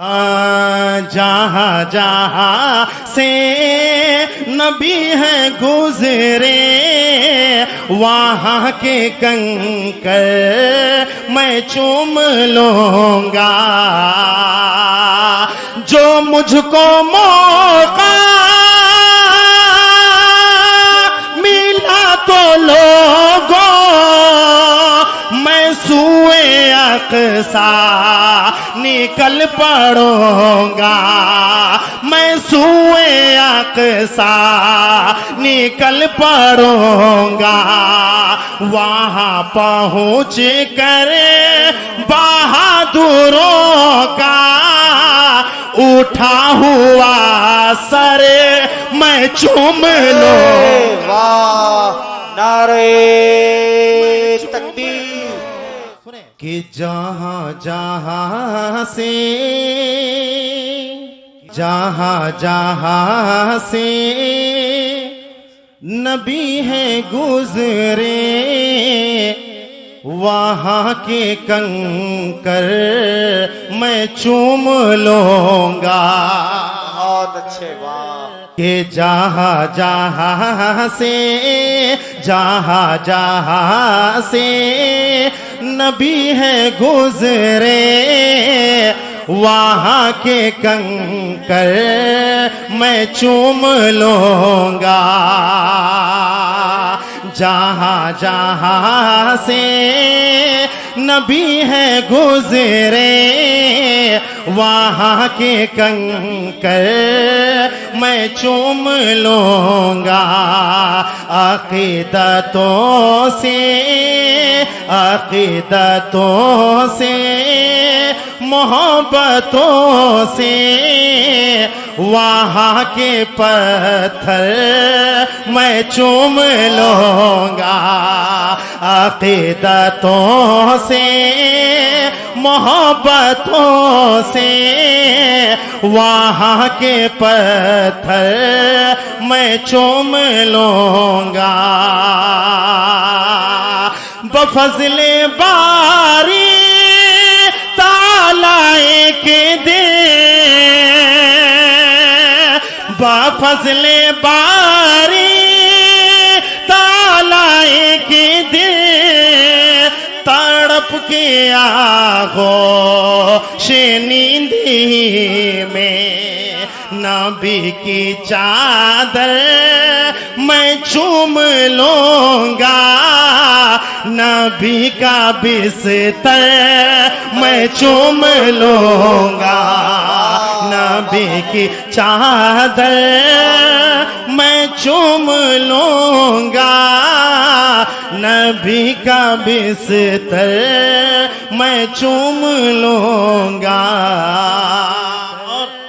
जहाँ जहाँ से नबी है गुजरे वहाँ के कंकर मैं चूम लूँगा। जो मुझको मौका मिला तो लोगों मैं सूए अक़सा निकल पड़ूंगा। मैं सूए अक़सा निकल पड़ूंगा। वहाँ पहुँच कर बहादुरों का उठा हुआ सर मैं चूम लूं। वाह, नारे तकबीर। कि जहाँ जहाँ से नबी है गुजरे वहाँ के कंकर मैं चूम लूँगा। बहुत अच्छे, वाह। कि जहाँ जहाँ से नबी है गुजरे वहाँ के कंकर मैं चूम लूँगा। जहाँ जहाँ से नबी है गुजरे वहाँ के कंकर मैं चूम लूँगा। अक़ीदतों से मोहब्बतों से वहाँ के पत्थर मैं चूम लूँगा। अक़ीदतों से मोहब्बतों से वहाँ के पत्थर मैं चूम लूँगा। बफ़ज़्ल-ए बारी ताला एक दे, बफ़ज़्ल-ए बारी ताला एक दे तड़प के आगोश नींदी में नबी की चादर मैं चूम लूँगा। नबी का बिस्तर मैं चूम लूँगा। नबी की चादर मैं चूम लूँगा। नबी का बिस्तर मैं चूम लूँगा।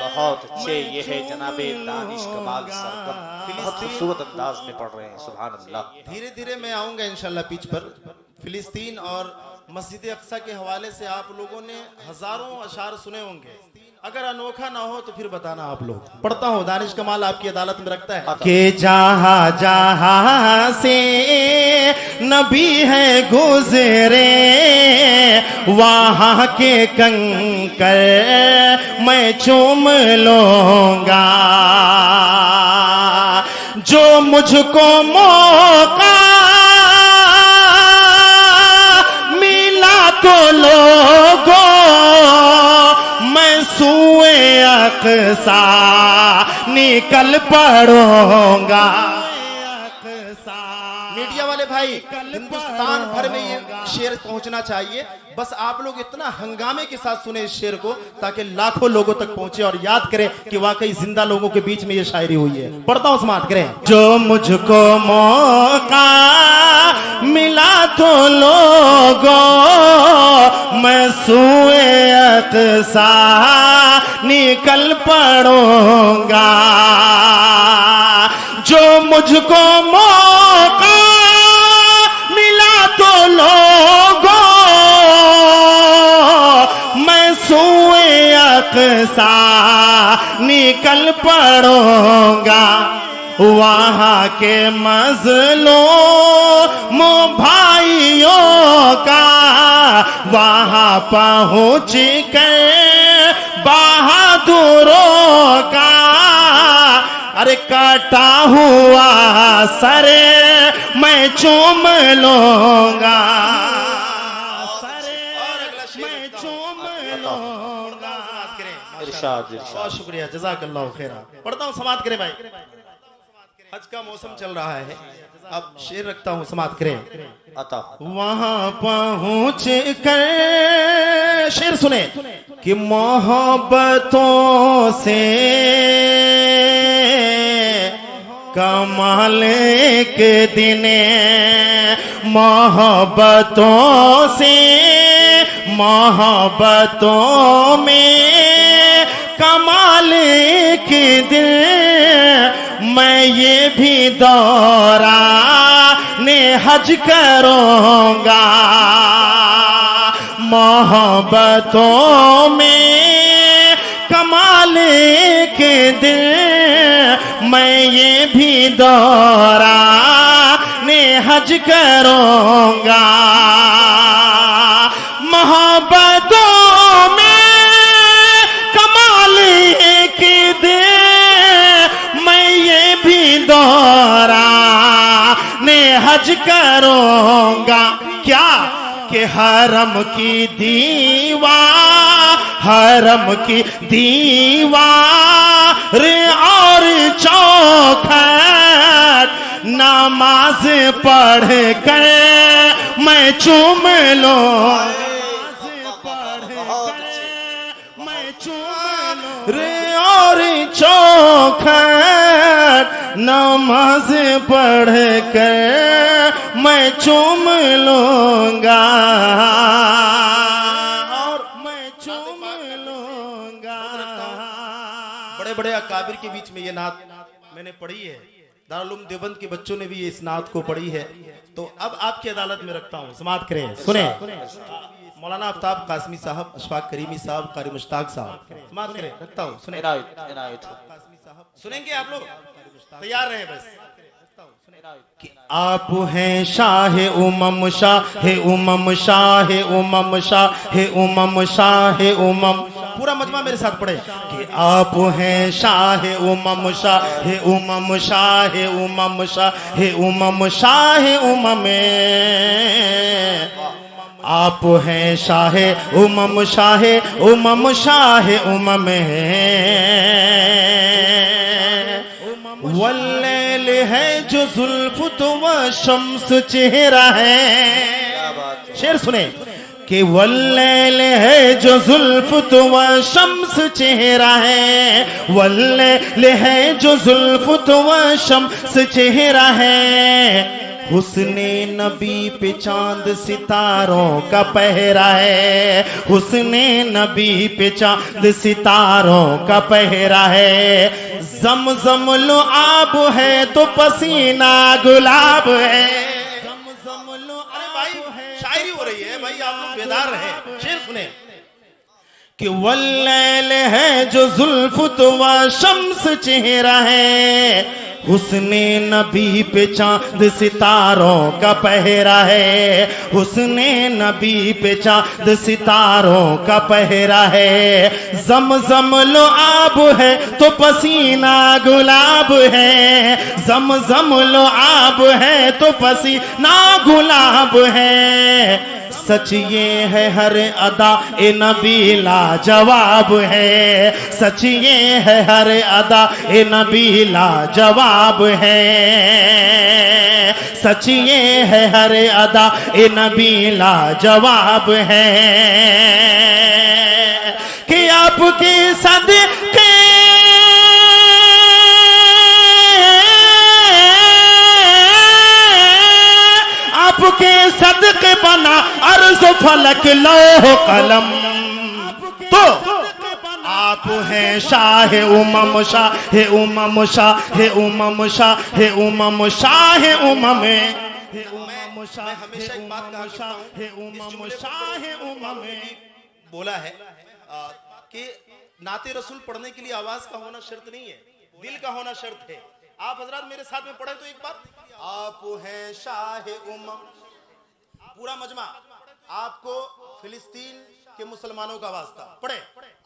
बहुत अच्छे, ये है जनाबे दानिश कमाल सरगम, बहुत खूबसूरत अंदाज में पढ़ रहे हैं। सुभान अल्लाह। धीरे धीरे मैं आऊंगा इंशाल्लाह पिच पर। फिलिस्तीन और मस्जिद अक्सा के हवाले से आप लोगों ने हजारों अशार सुने होंगे। अगर अनोखा ना हो तो फिर बताना आप लोग। पढ़ता हूँ, दानिश कमाल आपकी अदालत में रखता है कि जहाँ जहाँ से नबी है गुजरे वहाँ के कंकर मैं चूम लूँगा। जो मुझको मौका मिला तो लोगों मैं सूए अक़सा निकल पड़ूंगा। मीडिया वाले भाई, हिंदुस्तान भर में ये शेर पहुंचना चाहिए। बस आप लोग इतना हंगामे के साथ सुने इस शेर को ताकि लाखों लोगों तक पहुंचे और याद करें कि वाकई जिंदा लोगों के बीच में ये शायरी हुई है। पढ़ता हूं, समाप्त करें। जो मुझको मौका मिला तो लोगों मैं सूए अक़सा निकल पड़ूंगा। जो मुझको मौका मिला तो लोगों मैं सूए अक़सा निकल पड़ूंगा। वहाँ के मज़लूम भाइयों का वहाँ पहुँच कर काटा हुआ सर मैं चूम लूंगा, मैं चूम लूंगा। इरशाद बहुत शुक्रिया, जज़ाकल्लाह खैरा। पढ़ता हूँ, समाप्त करें भाई। हज का मौसम चल रहा है, अब शेर रखता हूँ, समाप्त करें। अता वहां पहुंच कर शेर सुने कि मोहब्बतों से कमाल एक दिन, मोहब्बतों से मोहब्बतों में कमाल के दिन, मैं ये भी दौरा ने हज करूंगा, मोहब्बतों में कमाल के दिन, मैं ये भी दौरा ने हज करूंगा, मोहब्बतों में कमाल के दिन, मैं ये भी दौरा ने हज करूंगा। क्या कि हरम की दीवार, हरम की दीवार और चौखट नमाज पढ़ कर मैं चूम लूं, मैं चूम रे और चौखट नमाज पढ़ कर मैं चूम लूंगा, और मैं चूम लूंगा। बड़े बड़े अकाबिर के बीच में ये नात मैंने पढ़ी है, दारुल उलूम देवबंद के बच्चों ने भी इस नात को पढ़ी है, तो अब आपकी अदालत में रखता हूँ, समाप्त करें। सुने मौलाना आफ्ताब कासमी साहब, अशफाक करीमी साहब, कारी मुश्ताक साहब, समाप्त करें, रखता हूँ। सुने सुनेंगे आप लोग, तैयार रहे बस। कि आप हैं शाह उमम, शाह उमम, शाह उमम, शाह उमम, शाह उमम। पूरा मजमा मेरे साथ पढ़े कि आप हैं शाह उमम, शाह उमम, शाह उमम, शाह उमम, शाह उमम। आप हैं शाह उमम, शाह उमम, शाह उमम। वल्लैल है जो जुल्फ तो वह शम्स चेहरा है। शेर सुने कि वल्लैल है जो जुल्फ तो वह शम्स चेहरा है, वल्लैल है जो जुल्फ तो वह शम्स चेहरा है। हुस्ने नबी पे चांद सितारों का पहरा है, हुस्ने नबी पे चांद सितारों का पहरा है। ज़म-ज़म लो आब है तो पसीना गुलाब है। ज़म-ज़म लो, अरे भाई शायरी हो रही है भाई, आप लोग बेदार रहे। शेर सुने कि वल्लैल है जो जुल्फ तो वह शम्स चेहरा है, हुस्ने नबी पे चांद सितारों का पहरा है, हुस्ने नबी पे चांद सितारों का पहरा है। ज़म-ज़म लो आब है तो पसीना गुलाब है, ज़म-ज़म लो आब है तो पसीना गुलाब है। सच ये है हर अदा ए नबी लाजवाब है, सच ये है हर अदा ए नबी लाजवाब है, सच ये है हर अदा ए नबी लाजवाब है। कि आपके सदके आपके सदके बना अर्ज़ फलक लौह कलम। तो आप हैं शाह उमम, शाह उमम, शाह उमम, शाह उमम, शाह उमम। मैं हमेशा एक बात कहा उमम, शाह उमम बोला है कि नाते रसूल पढ़ने के लिए आवाज का होना शर्त नहीं है, दिल का होना शर्त है। आप हजरात मेरे साथ में पढ़े तो एक बार, आप हैं शाह उमम, पूरा मजमा। आपको फिलिस्तीन कि मुसलमानों का वास्ता पढ़े।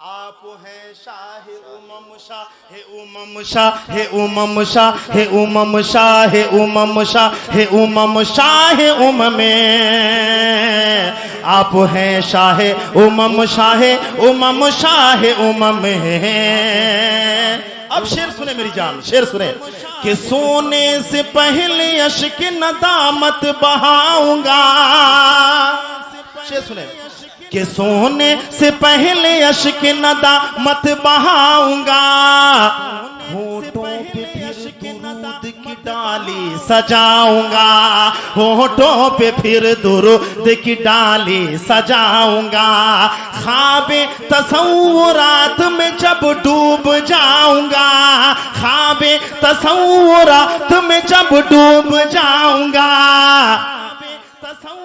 आप हैं शाह उमम शाह उमम शाह उमम शाह उमम शाह उमम शाह उमम शाह उमम में, आप हैं शाह उमम शाह उमम शाह उमम में। अब शेर सुने मेरी जान, शेर सुने कि सोने से पहले अश्क नदामत बहाऊंगा। शेर सुने कि सोने से पहले अश्क नदामत बहाऊंगा, होठों पे फिर दुरूद की डाली सजाऊंगा, होठों पे फिर दुरूद की डाली सजाऊंगा। ख्वाबे तसव्वुरात में जब डूब जाऊंगा, ख्वाबे तसव्वुरात में जब डूब जाऊंगा,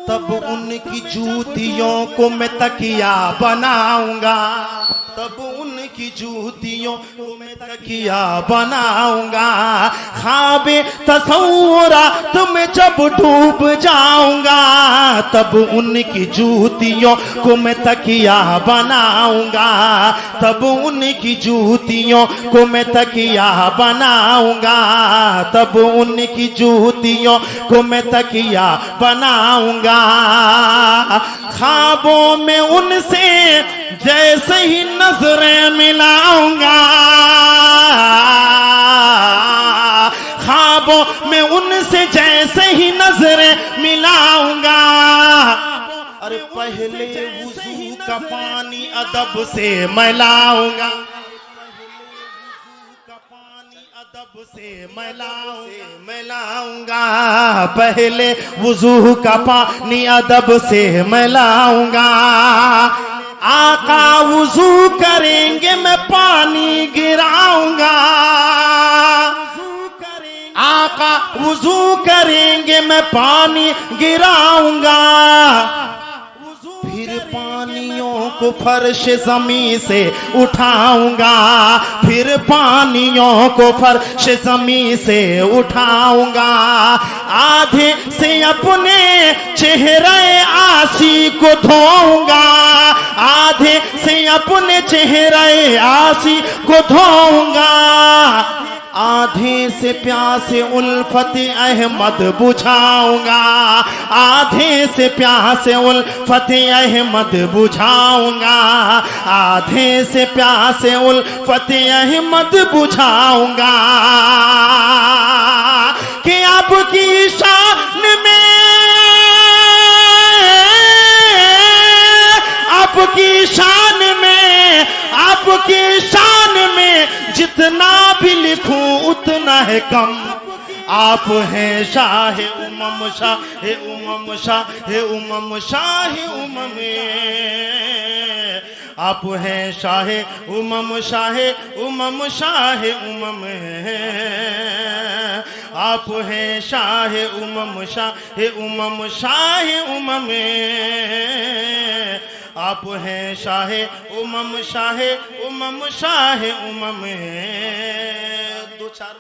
तब उनकी जूतियों को मैं तकिया बनाऊंगा, तब उनकी जूतियों को मैं तकिया बनाऊंगा। ख्वाबे तसव्वुरात में जब डूब जाऊंगा, तब उनकी जूतियों को मैं तकिया बनाऊंगा, तब उनकी जूतियों को मैं तकिया बनाऊंगा, तब उनकी जूतियों को मैं तकिया बनाऊंगा। ख्वाबों में उनसे जैसे ही नजरें मिलाऊंगा, ख्वाबों में उनसे जैसे ही नजरें मिलाऊंगा। अरे पहले वुजू का पानी अदब से मैं लाऊंगा, अदब से मैं लाऊंगा, पहले वुजू का पानी अदब से मैं लाऊंगा। आका वुजू करेंगे मैं पानी गिराऊंगा, आका वुजू करेंगे मैं पानी गिराऊंगा। फिर पानियों को फर्श ज़मीं से उठाऊंगा, फिर पानियों को फर्श ज़मीं से उठाऊंगा। आधे से अपने चेहरे आसी को धोऊंगा, आधे से अपने चेहरे आसी को धोऊंगा। आधे से प्यासे उल्फत अहमद बुझाऊंगा, आधे से प्यासे उल्फत अहमद बुझाऊंगा, आधे से प्यासे उल्फत अहमद बुझाऊंगा। कि आपकी शान में, आपकी शान में, आपकी शान में जितना भी लिखूं उतना है कम। आप हैं शाह उमम शाह उमम शाह उमम शाह उमम, आप हैं शाह उमम शाह उमम शाह उमम, आप हैं शाह उमम शाह उमम शाह उमम, आप हैं शाह उमम शाह उमम शाह उमम। दो चार